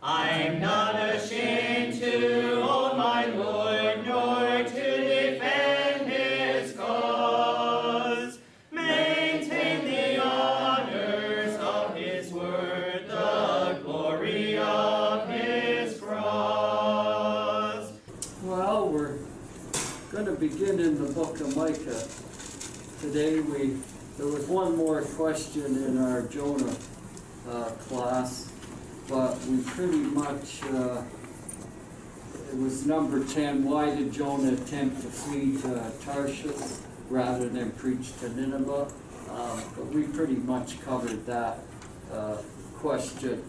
I'm not ashamed to own my Lord, nor to defend his cause. Maintain the honors of his word, the glory of his cross. Well, we're going to begin in the Book of Micah. Today there was one more question in our Jonah class, but we pretty much, it was number 10, why did Jonah attempt to flee to Tarshish rather than preach to Nineveh? But we pretty much covered that question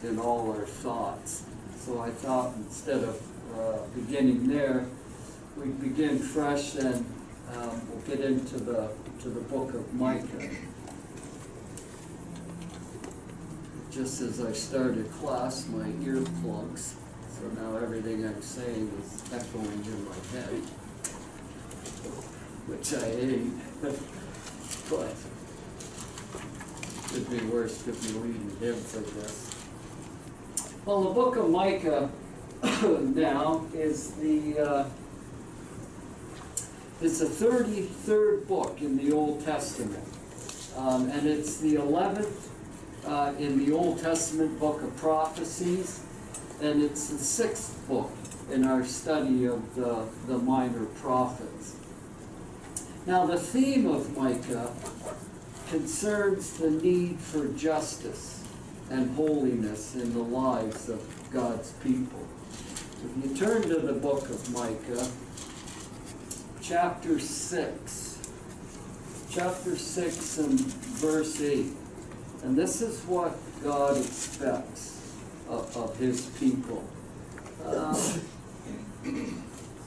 in all our thoughts. So I thought instead of beginning there, we'd begin fresh and we'll get into the Book of Micah. Just as I started class, my earplugs, so now everything I'm saying is echoing in my head, which I hate, but could be worse, could be leading hymns, I guess. Well, the Book of Micah now is the 33rd book in the Old Testament, and it's the 11th in the Old Testament book of prophecies, and it's the 6th book in our study of the minor prophets. Now, the theme of Micah concerns the need for justice and holiness in the lives of God's people. If you turn to the book of Micah, chapter 6 and verse 8. And this is what God expects of his people.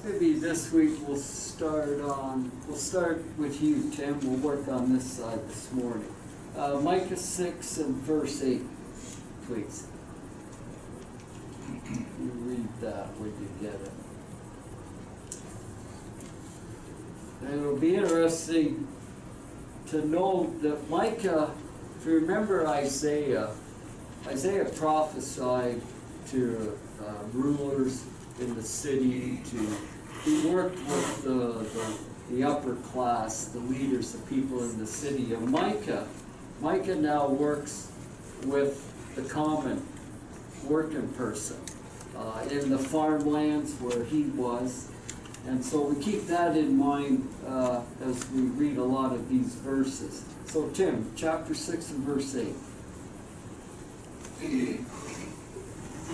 Maybe this week we'll start with you, Tim. We'll work on this side this morning. Micah 6 and verse 8, please. You read that when you get it. And it'll be interesting to know that Micah, if you remember Isaiah prophesied to rulers in the city. He worked with the upper class, the leaders, the people in the city. And Micah now works with the common working person in the farmlands where he was. And so we keep that in mind as we read a lot of these verses. So Tim, chapter 6 and verse 8. He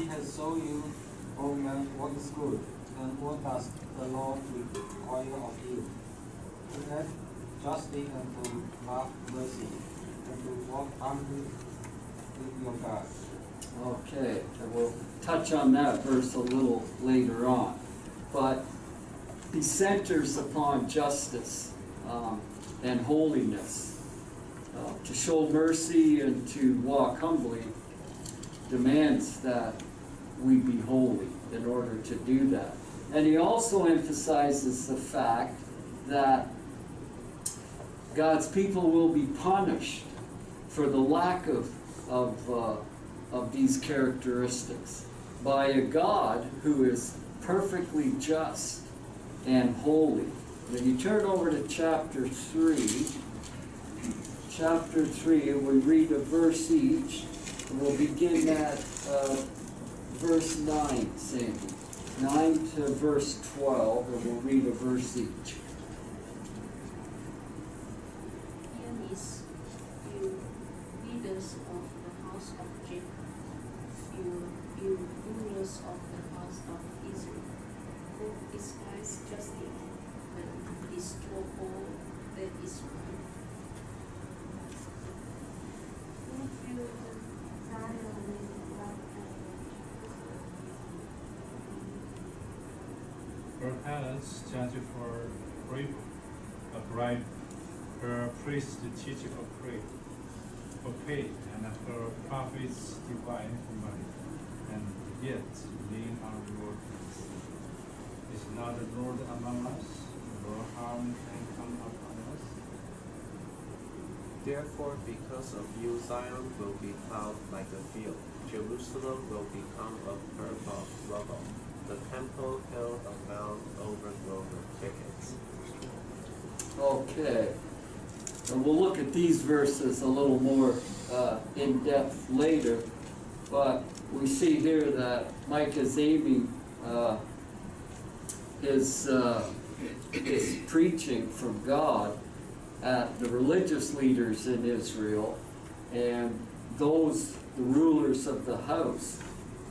has shown you, O man, what is good, and what does the Lord require of you. To act justly and to love mercy, and to walk humbly with your God. Okay, and we'll touch on that verse a little later on. But he centers upon justice and holiness. To show mercy and to walk humbly demands that we be holy in order to do that. And he also emphasizes the fact that God's people will be punished for the lack of these characteristics by a God who is perfectly just and holy. When you turn over to chapter 3, and we read a verse each. And we'll begin at verse 9, Sandy. 9 to verse 12, and we'll read a verse each. Hear this, you leaders of the house of Jacob, you rulers of the house of Israel, who despise justice and destroy all that is right. Her parents judge for a bribe, her priests teach for pay, and her prophets divide money, and yet lean on Lord. Is not the Lord among us, nor harm can come upon us? Therefore, because of you, Zion will be plowed like a field, Jerusalem will become a purple rubble, the temple hill a mound overgrown with thickets. Okay. And we'll look at these verses a little more in depth later, but we see here that Micah is aiming his preaching from God at the religious leaders in Israel and the rulers of the house.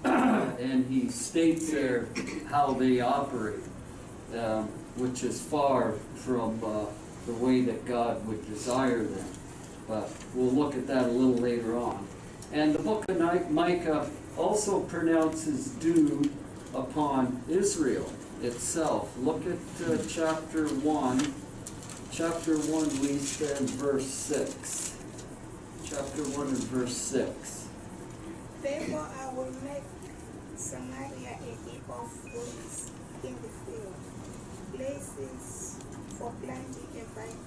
And he states there how they operate, which is far from the way that God would desire them. But we'll look at that a little later on. And the book of Micah also pronounces doom upon Israel itself. Look at chapter 1. Chapter 1, least and verse 6. Chapter 1 and verse 6. Therefore I will make Samaria a heap of ruins in the field, places for planting a vine.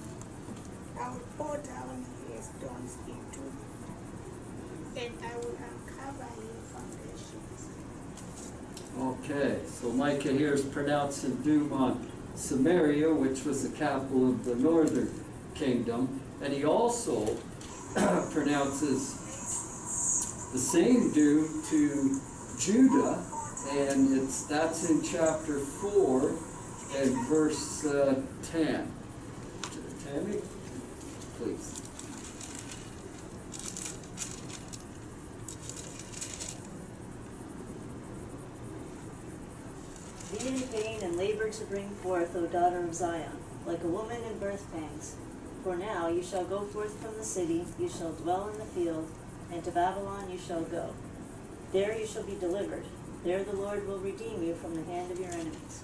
I will pour down her stones into it, and I will uncover her foundations. Okay, so Micah here is pronouncing doom on Samaria, which was the capital of the northern kingdom, and he also pronounces the same doom to Judah, and that's in chapter 4 and verse 10. Tammy, please. Be in pain and labor to bring forth, O daughter of Zion, like a woman in birth pangs. For now you shall go forth from the city, you shall dwell in the field, and to Babylon you shall go. There you shall be delivered. There the Lord will redeem you from the hand of your enemies.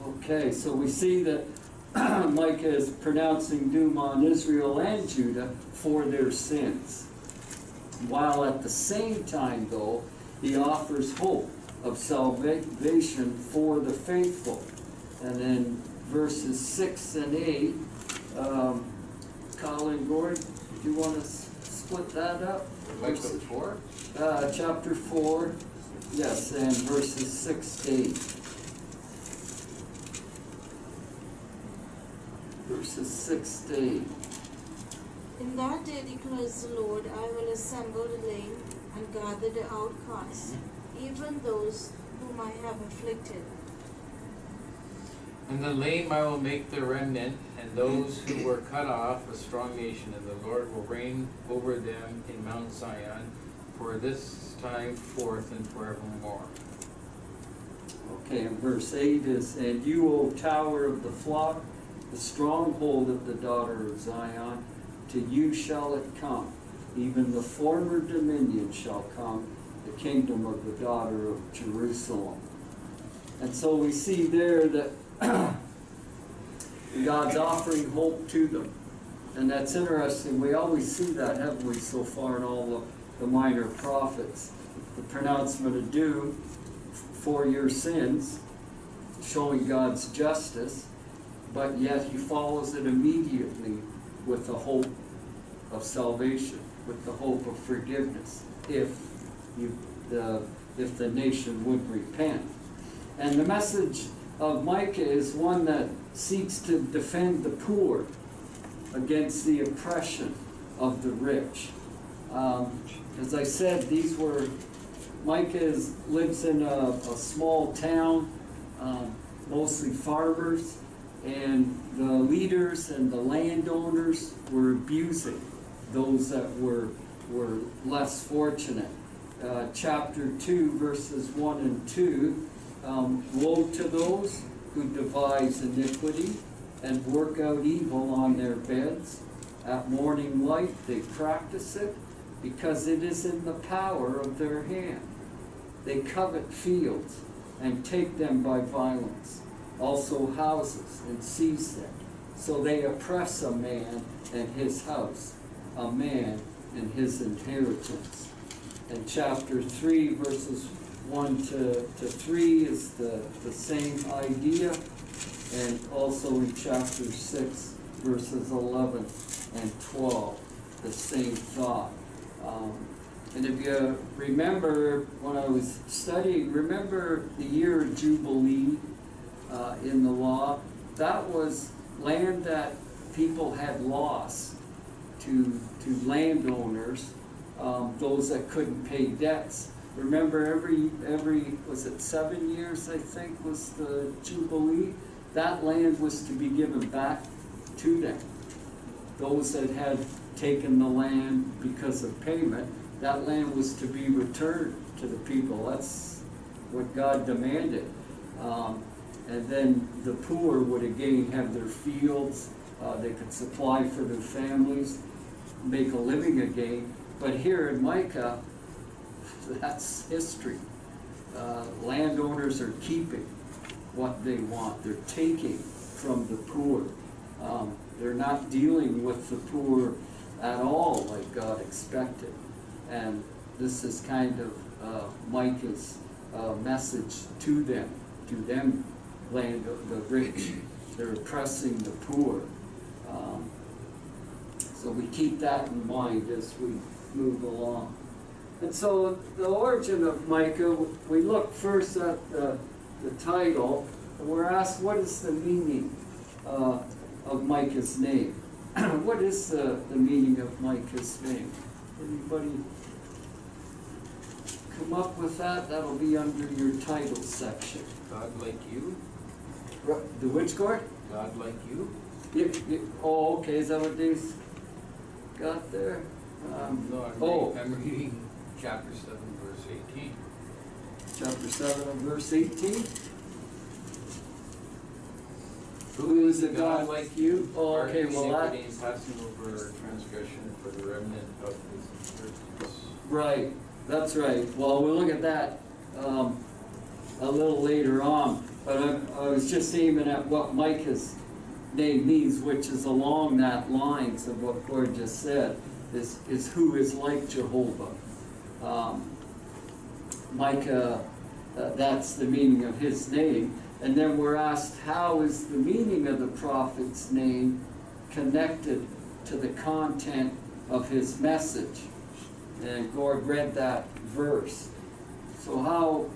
Okay, so we see that Micah is pronouncing doom on Israel and Judah for their sins. While at the same time, though, he offers hope of salvation for the faithful. And then verses 6 and 8, Colin Gord, do you want to split that up? Micah 4? Chapter 4, yes, and verses 6 to 8. Verses 6 to 8. In that day declares the Lord, I will assemble the lame and gather the outcasts, even those whom I have afflicted. And the lame I will make the remnant, and those who were cut off a strong nation, and the Lord will reign over them in Mount Zion, for this time forth and forevermore. Okay, and verse 8 is, and you, O tower of the flock, the stronghold of the daughter of Zion, to you shall it come. Even the former dominion shall come, the kingdom of the daughter of Jerusalem. And so we see there that God's offering hope to them. And that's interesting. We always see that, haven't we, so far in all the minor prophets. The pronouncement of doom for your sins, showing God's justice, but yet he follows it immediately with the hope of salvation, with the hope of forgiveness, if the nation would repent. And the message of Micah is one that seeks to defend the poor against the oppression of the rich. As I said, Micah lives in a small town, mostly farmers, and the leaders and the landowners were abusing those that were less fortunate. Chapter 2, verses 1 and 2, woe to those who devise iniquity and work out evil on their beds. At morning light they practice it, because it is in the power of their hand. They covet fields and take them by violence, also houses, and seize them. So they oppress a man and his house, a man and his inheritance. And chapter 3, verses 1 to 3 is the same idea. And also in chapter 6, verses 11 and 12, the same thought. And if you remember, when I was studying, remember the year of Jubilee in the law? That was land that people had lost to landowners, those that couldn't pay debts. Remember every was it 7 years, I think, was the Jubilee? That land was to be given back to them. Those that had taken the land because of payment, that land was to be returned to the people. That's what God demanded. And then the poor would again have their fields, they could supply for their families, make a living again. But here in Micah, that's history. Landowners are keeping what they want. They're taking from the poor. They're not dealing with the poor at all like God expected. And this is kind of Micah's message to them land of the rich. They're oppressing the poor. So we keep that in mind as we move along. And so the origin of Micah, we look first at the title, and we're asked, what is the meaning of Micah's name? What is the meaning of Micah's name? Anybody come up with that? That'll be under your title section. God like you? The which court? God like you? Oh, okay, is that what these got there? No, I'm reading chapter 7, verse 18. Chapter 7 and verse 18. Who is a God like you? Oh, okay, well that... Passing over transgression for the remnant of his inheritance. Right, that's right. Well, we'll look at that a little later on. But I was just aiming at what Micah's name means, which is along that lines of what Gord just said, is who is like Jehovah. Micah, that's the meaning of his name. And then we're asked, how is the meaning of the prophet's name connected to the content of his message? And Gord read that verse. So how,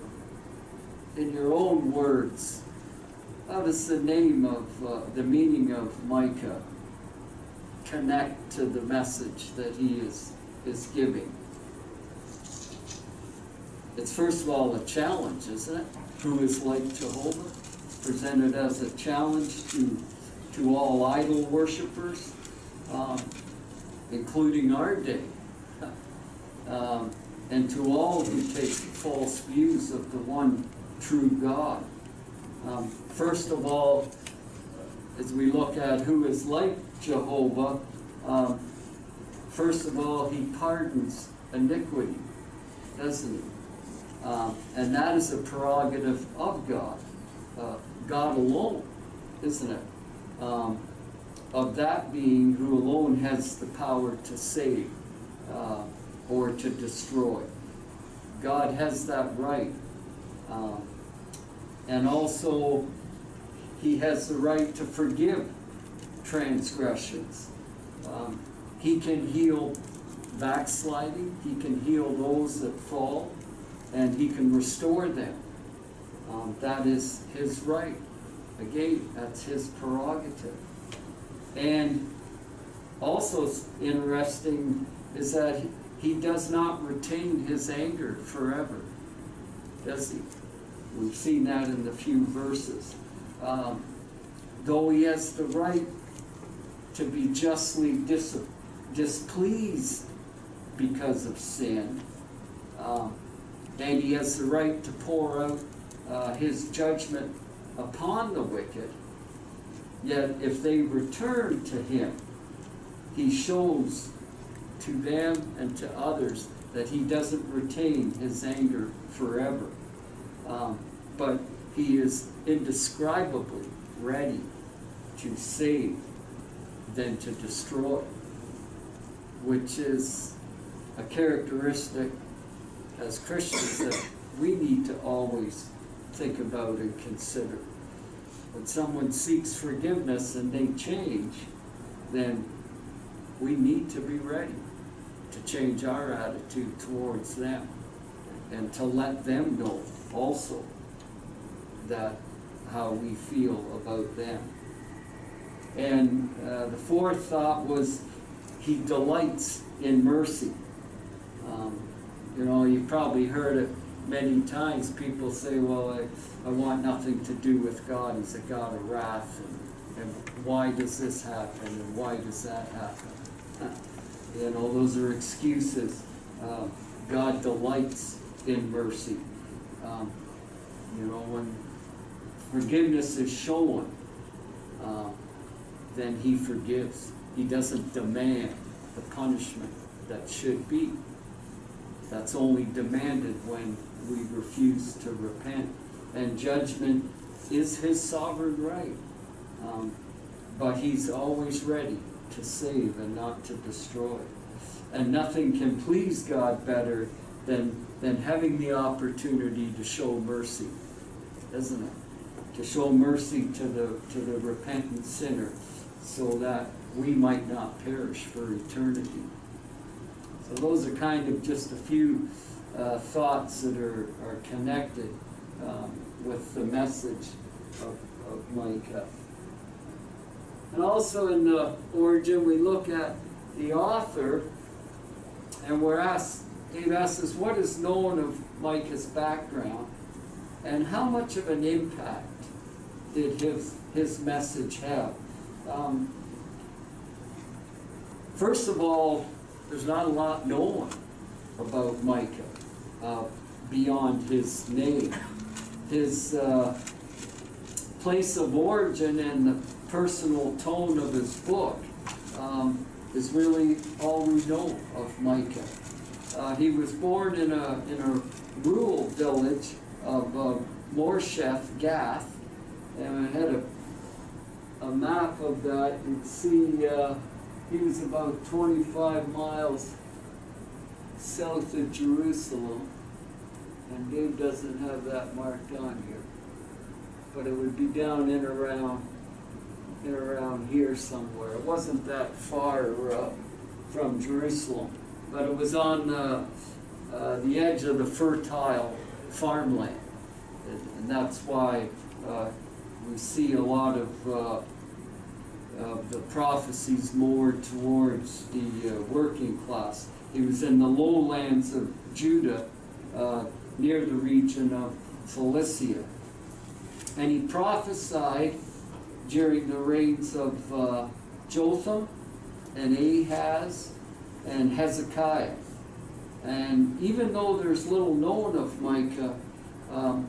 in your own words, how does the name of, the meaning of Micah connect to the message that he is giving? It's first of all a challenge, isn't it? Who is like Jehovah? Presented as a challenge to all idol worshipers, including our day, and to all who take false views of the one true God. First of all, as we look at who is like Jehovah, first of all, he pardons iniquity, doesn't he? And that is a prerogative of God. God alone, isn't it? Of that being who alone has the power to save or to destroy. God has that right. And also, he has the right to forgive transgressions. He can heal backsliding. He can heal those that fall. And he can restore them. That is his right. Again, that's his prerogative. And also interesting is that he does not retain his anger forever, does he? We've seen that in the few verses. Though he has the right to be justly displeased because of sin, and he has the right to pour out his judgment upon the wicked, yet if they return to him, he shows to them and to others that he doesn't retain his anger forever. But he is indescribably ready to save than to destroy, which is a characteristic as Christians that we need to always think about and consider. When someone seeks forgiveness and they change, then we need to be ready to change our attitude towards them and to let them know also that how we feel about them. And the fourth thought was he delights in mercy. You know, you've probably heard it many times. People say, well, I want nothing to do with God. He's a God of wrath. And why does this happen? And why does that happen? You know, those are excuses. God delights in mercy. You know, when forgiveness is shown, then he forgives. He doesn't demand the punishment that should be. That's only demanded when we refuse to repent. And judgment is his sovereign right. But he's always ready to save and not to destroy. And nothing can please God better than having the opportunity to show mercy, isn't it? To show mercy to the repentant sinner so that we might not perish for eternity. So those are kind of just a few thoughts that are connected with the message of Micah. And also in the origin, we look at the author, and Dave asks us, what is known of Micah's background, and how much of an impact did his message have? First of all, there's not a lot known about Micah beyond his name. His place of origin and the personal tone of his book is really all we know of Micah. He was born in a rural village of Morsheth, Gath, and I had a map of that. You can see he was about 25 miles south of Jerusalem, and Dave doesn't have that marked on here, but it would be down in around here somewhere. It wasn't that far from Jerusalem, but it was on the edge of the fertile farmland, and that's why we see a lot of the prophecies more towards the working class. He was in the lowlands of Judah, near the region of Cilicia. And he prophesied during the reigns of Jotham and Ahaz and Hezekiah. And even though there's little known of Micah,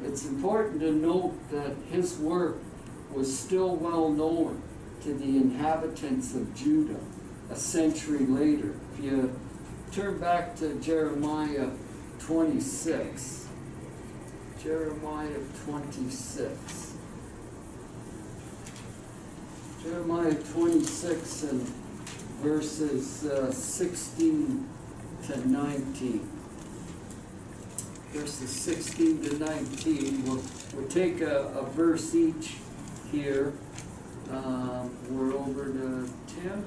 it's important to note that his work was still well known to the inhabitants of Judah a century later. If you turn back to Jeremiah 26. Jeremiah 26. Jeremiah 26 and verses 16 to 19. Verses 16 to 19. We'll take a verse each here. We're over to Tim.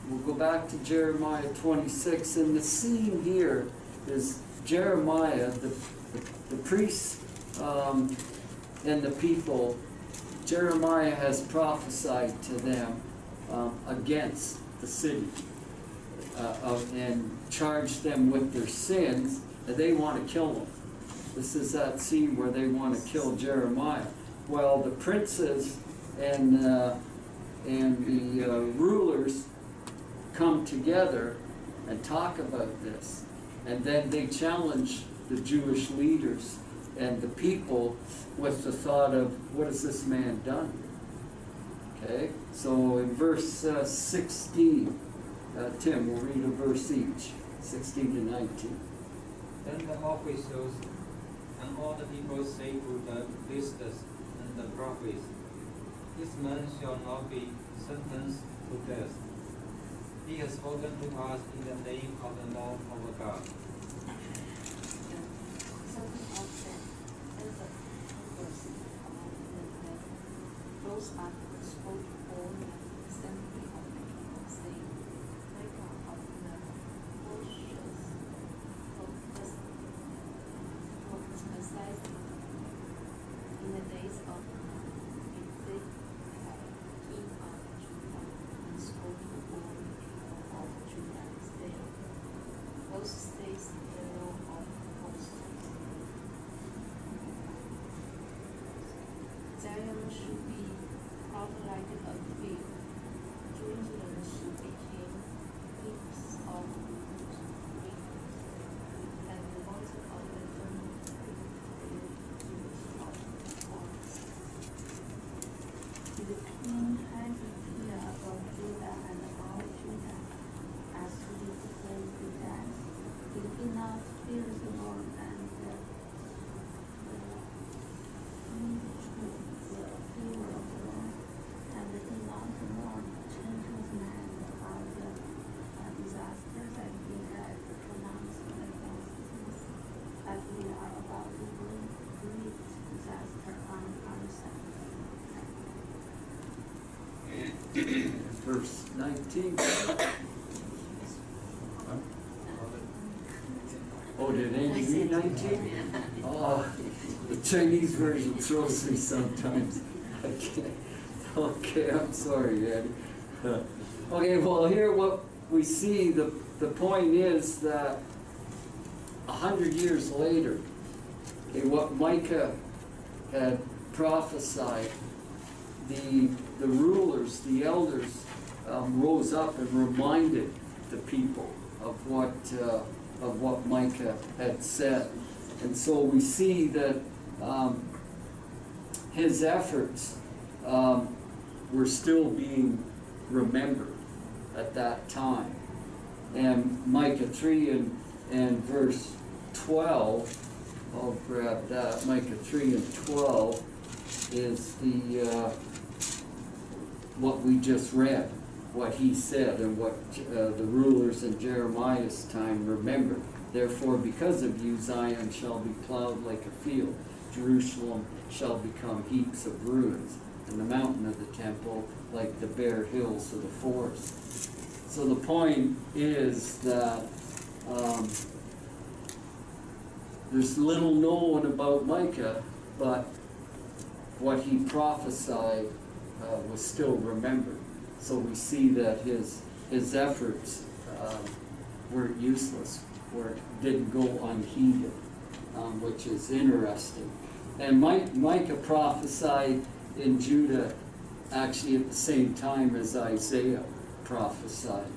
We'll go back to Jeremiah 26, and the scene here is Jeremiah, the priests and the people. Jeremiah has prophesied to them against the city and charged them with their sins, and they want to kill them. This is that scene where they want to kill Jeremiah. Well, the princes and the rulers come together and talk about this, and then they challenge the Jewish leaders and the people with the thought of, what has this man done? Okay, so in verse 16, Tim, we'll read a verse each, 16 to 19. Then the officers and all the people say to the priests and the prophets, this man shall not be sentenced to death. He has spoken to us in the name of the Lord our God. Those are spoke all the assembly of the people, saying, My God of the Moshe Thus says the Lord of hosts. Zion should be plowed like a field. Jerusalem should become heaps of wheat, and the water of the throne will use of ponds. The king has a fear of Judah and all Judah, as he declared to them, he did not fear the Lord, and the fear of the Lord, and did not mourn change his mind about the disaster that he had pronounced against us, as we are about to bring great disaster on ourselves. Verse 19. Oh, did Andy read 19? Oh, the Chinese version throws me sometimes. I can't. Okay, I'm sorry, Andy. Okay, well, here what we see, the point is that 100 years later, okay, what Micah had prophesied, the rulers, the elders, rose up and reminded the people of what Micah had said. And so we see that his efforts were still being remembered at that time. And Micah 3 and verse 12, I'll grab that, Micah 3 and 12 is the what we just read, what he said and what the rulers in Jeremiah's time remembered. Therefore, because of you, Zion shall be plowed like a field. Jerusalem shall become heaps of ruins, and the mountain of the temple like the bare hills of the forest. So the point is that there's little known about Micah, but what he prophesied was still remembered. So we see that his efforts weren't useless, didn't go unheeded, which is interesting. And Micah prophesied in Judah actually at the same time as Isaiah prophesied.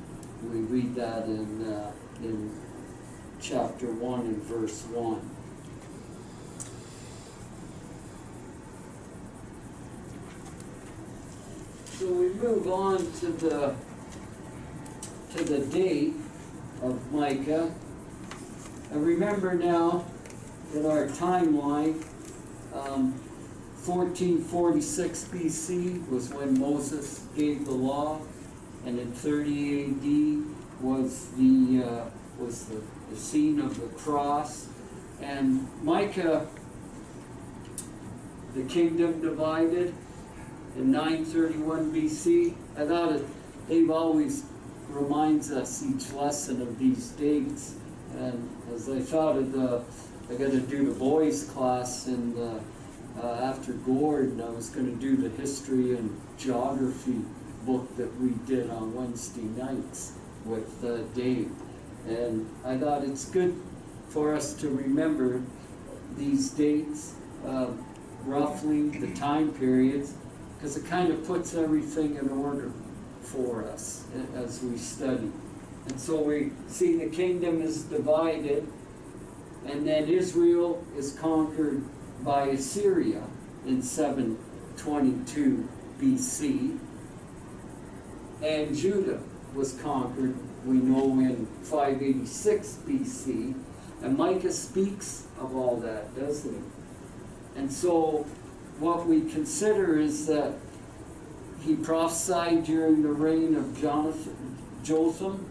We read that in chapter 1 and verse 1. So we move on to the date of Micah. And remember now in our timeline, 1446 BC was when Moses gave the law, and in 30 AD was the scene of the cross. And Micah, the kingdom divided in 931 BC. I thought Dave always reminds us each lesson of these dates. And as I thought of I got to do the boys class in after Gordon, I was going to do the history and geography book that we did on Wednesday nights with Dave. And I thought it's good for us to remember these dates, roughly the time periods, because it kind of puts everything in order for us as we study. And so we see the kingdom is divided, and then Israel is conquered by Assyria in 722 BC, and Judah was conquered, we know, in 586 BC, and Micah speaks of all that, doesn't he? And so what we consider is that he prophesied during the reign of Jotham,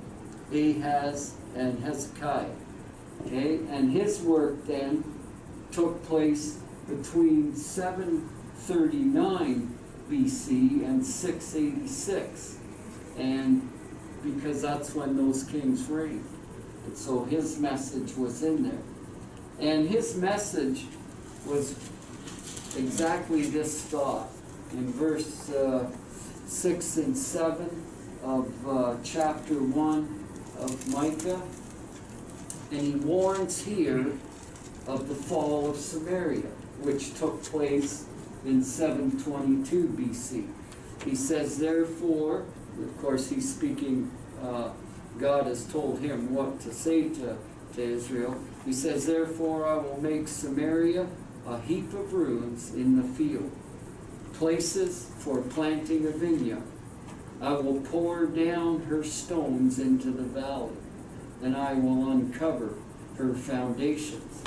Ahaz, and Hezekiah. Okay, and his work then took place between 739 BC and 686, and because that's when those kings reigned. And so his message was in there. And his message was exactly this thought. In verse 6 and 7 of chapter 1 of Micah, And he warns here of the fall of Samaria, which took place in 722 BC. He says, therefore, of course he's speaking, God has told him what to say to Israel. He says, therefore I will make Samaria a heap of ruins in the field, places for planting a vineyard. I will pour down her stones into the valley, and I will uncover her foundations.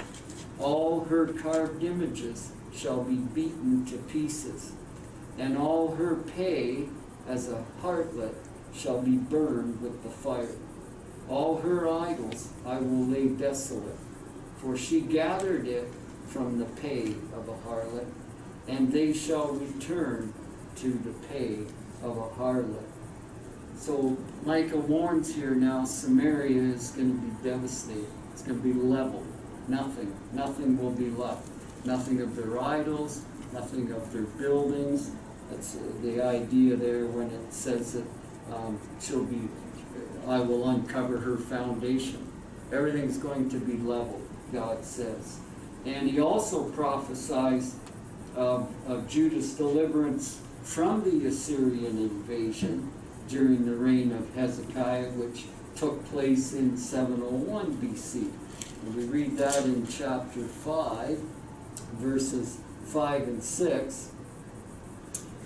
All her carved images shall be beaten to pieces, and all her pay as a harlot shall be burned with the fire. All her idols I will lay desolate, for she gathered it from the pay of a harlot, and they shall return to the pay of a harlot. So Micah warns here now, Samaria is going to be devastated. It's going to be leveled. Nothing will be left. Nothing of their idols, nothing of their buildings. That's the idea there when it says that I will uncover her foundation. Everything's going to be leveled, God says. And he also prophesies of Judah's deliverance from the Assyrian invasion during the reign of Hezekiah, which took place in 701 BC. And we read that in chapter 5, verses 5 and 6.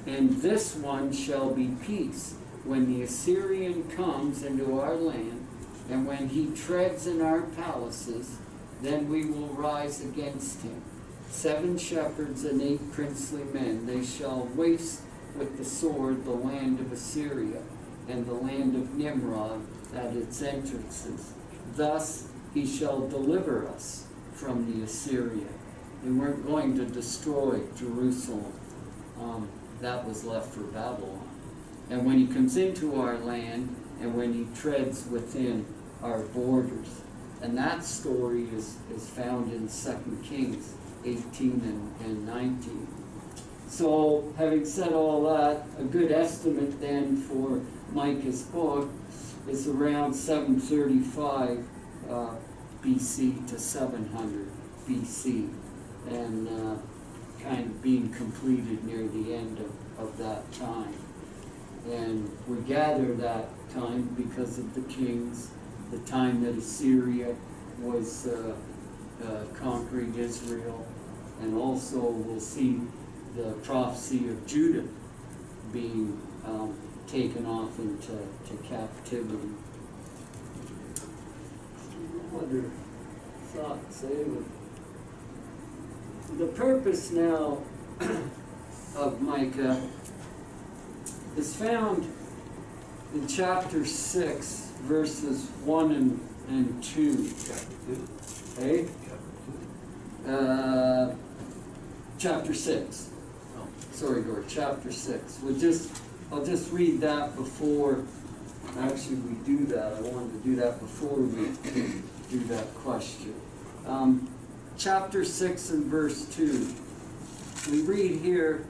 And this one shall be peace when the Assyrian comes into our land, and when he treads in our palaces, then we will rise against him. 7 shepherds and 8 princely men, they shall waste with the sword the land of Assyria, and the land of Nimrod at its entrances. Thus he shall deliver us from the Assyrian. They weren't going to destroy Jerusalem. That was left for Babylon. And when he comes into our land, and when he treads within our borders. And that story is found in 2 Kings 18 and 19. So, having said all that, a good estimate then for Micah's book is around 735 BC to 700 BC, and kind of being completed near the end of that time. And we gather that time because of the kings, the time that Assyria was conquering Israel, and also we'll see the prophecy of Judah being taken off into captivity. What other thoughts? The purpose now of Micah is found in chapter 6, verses 1 and 2. Okay? Chapter 6. Sorry, Gord, chapter 6. I'll just read that before, actually we do that. I wanted to do that before we do that question. Chapter 6 and verse 2. We read here,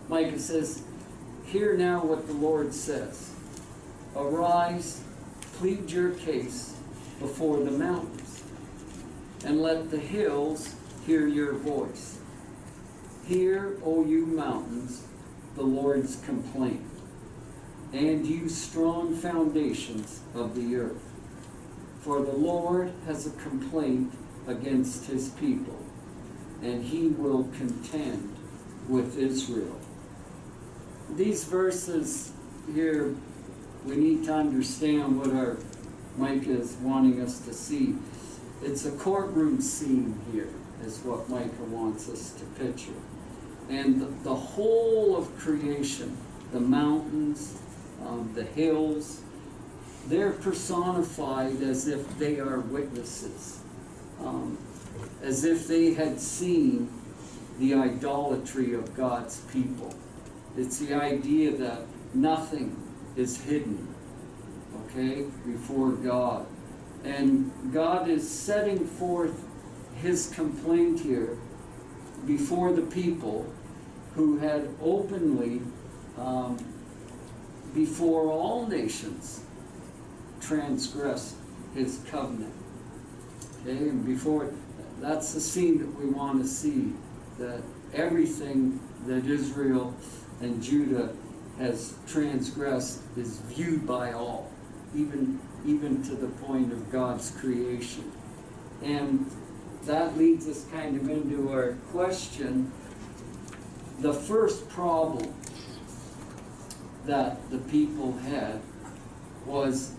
Micah says, "Hear now what the Lord says. Arise, plead your case before the mountains, and let the hills hear your voice. Hear, O you mountains, the Lord's complaint, and you strong foundations of the earth. For the Lord has a complaint against his people, and he will contend with Israel." These verses here, we need to understand what our Micah is wanting us to see. It's a courtroom scene here, is what Micah wants us to picture. And the whole of creation, the mountains, the hills, they're personified as if they are witnesses, as if they had seen the idolatry of God's people. It's the idea that nothing is hidden, okay, before God. And God is setting forth his complaint here before the people who had openly, before all nations, transgressed his covenant. Okay, and before, that's the scene that we want to see, that everything that Israel and Judah has transgressed is viewed by all, even to the point of God's creation. And that leads us kind of into our question. The first problem that the people had was,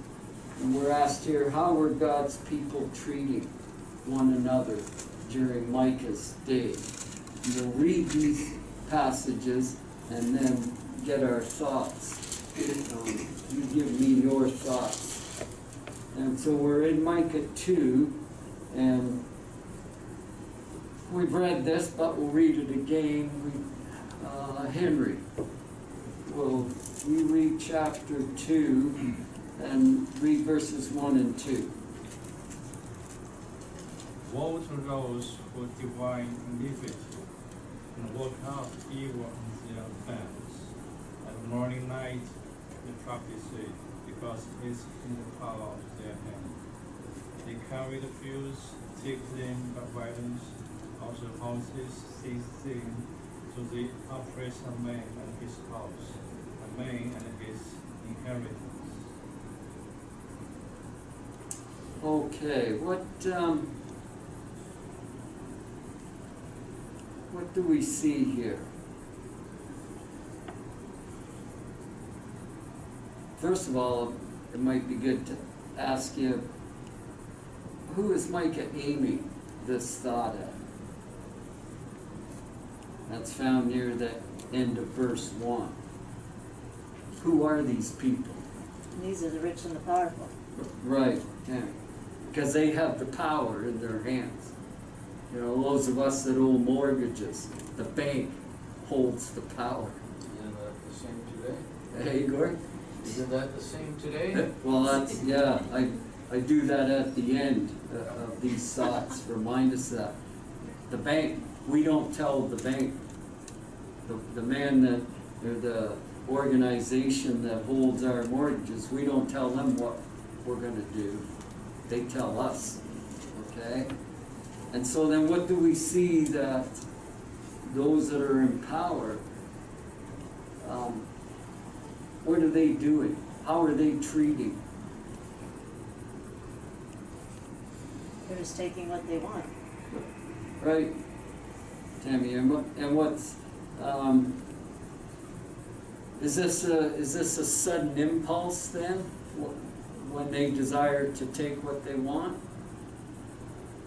and we're asked here, how were God's people treating one another during Micah's day? And we'll read these passages and then get our thoughts. You give me your thoughts. And so we're in Micah 2, and we've read this, but we'll read it again. Henry, will you read chapter 2 and read verses 1 and 2? Woe to those who divine iniquity and work out evil in their plans. At morning night the prophesy, because it is in the power of their hand. They carry the fields, take them by violence, also houses seize them, to the oppress a man and his house, a man and his inheritance. Okay, what do we see here? First of all, it might be good to ask you, who is Micah aiming this thought at? That's found near the end of verse 1. Who are these people? These are the rich and the powerful. Right, yeah. Because they have the power in their hands. You know, those of us that owe mortgages, the bank holds the power. Isn't that the same today? Hey, Igor? Isn't that the same today? Well, that's, yeah, I do that at the end of these thoughts, remind us that. The bank, we don't tell the bank, the man that, or the organization that holds our mortgages, we don't tell them what we're gonna do. They tell us, okay? And so then what do we see that those that are in power, what are they doing? How are they treating? They're just taking what they want. Right, Tammy, and what's, is this a sudden impulse then, when they desire to take what they want?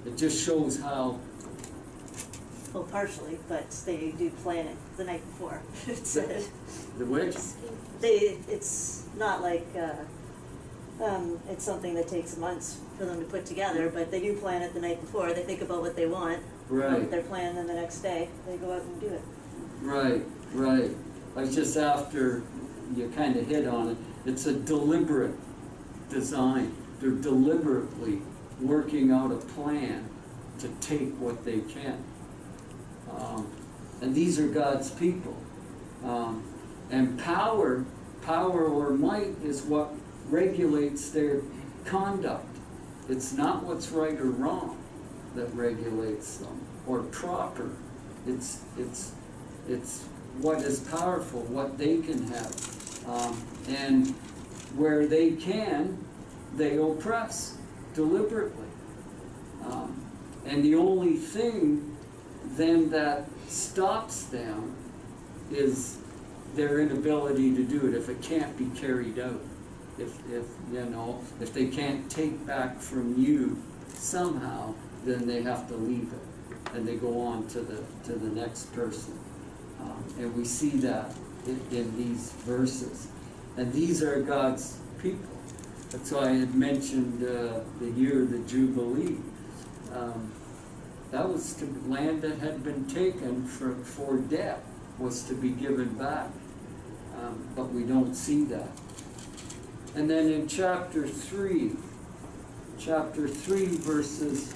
It just shows how. Well, partially, but they do plan it the night before. It's The which? it's not like it's something that takes months for them to put together, but they do plan it the night before. They think about what they want, Right. their plan, and the next day they go out and do it. Right. I was just after you kind of hit on it. It's a deliberate design. They're deliberately working out a plan to take what they can. And these are God's people. And power or might is what regulates their conduct. It's not what's right or wrong that regulates them, or proper. It's what is powerful, what they can have. And where they can, they oppress deliberately. And the only thing then that stops them is their inability to do it, if it can't be carried out. If they can't take back from you somehow, then they have to leave it, and they go on to the next person. And we see that in these verses. And these are God's people. That's why I had mentioned the year of the Jubilee. That was to land that had been taken for debt was to be given back. But we don't see that. And then in chapter 3 verses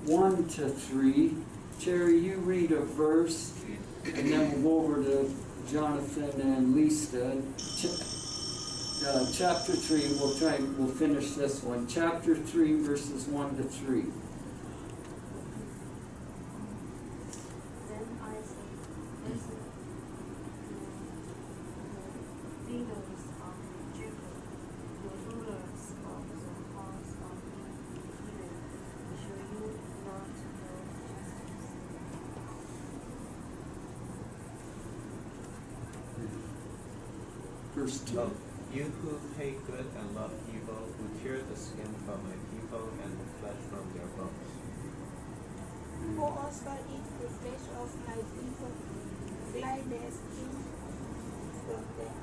1 to 3, Jerry, you read a verse, and then we'll go over to Jonathan and Lisa. chapter 3, we'll finish this one. Chapter 3, verses 1 to 3. Then I said, listen, the leaders of Jacob, the rulers of the house of Israel, should you not know justice? Verse 2. Oh, you who hate good and love evil, who tear the skin from my people and the flesh from their bones. Who also eat the flesh of my people, fly their skin from them,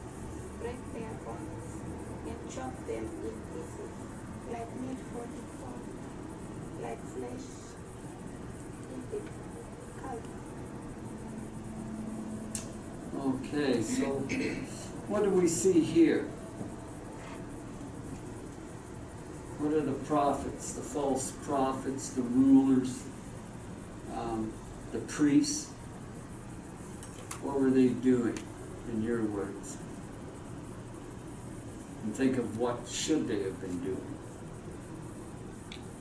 break their bones, and chop them in pieces, like meat for the pot, like flesh in the cauldron. Okay, so what do we see here? What are the prophets, the false prophets, the rulers, the priests? What were they doing, in your words? And think of what should they have been doing.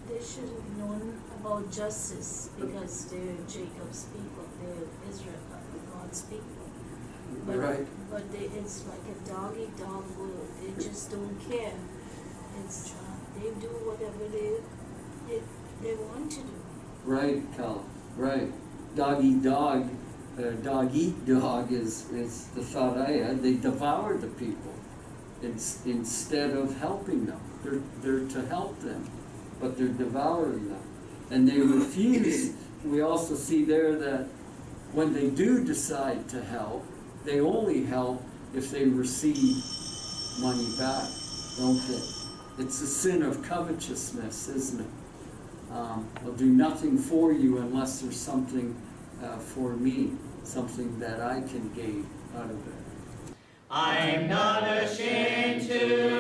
They should have known about justice because they're Jacob's people, they're Israel, God's people. But, Right. but it's like a dog-eat-dog world. They just don't care. It's they do whatever they want to do. Right, Cal. Right. Dog eat dog. Dog eat dog is the thought I had. They devour the people instead of helping them. They're to help them, but they're devouring them, and they refuse. We also see there that when they do decide to help, they only help if they receive money back, don't they? It's a sin of covetousness, isn't it? I'll do nothing for you unless there's something for me, something that I can gain out of it. I'm not ashamed to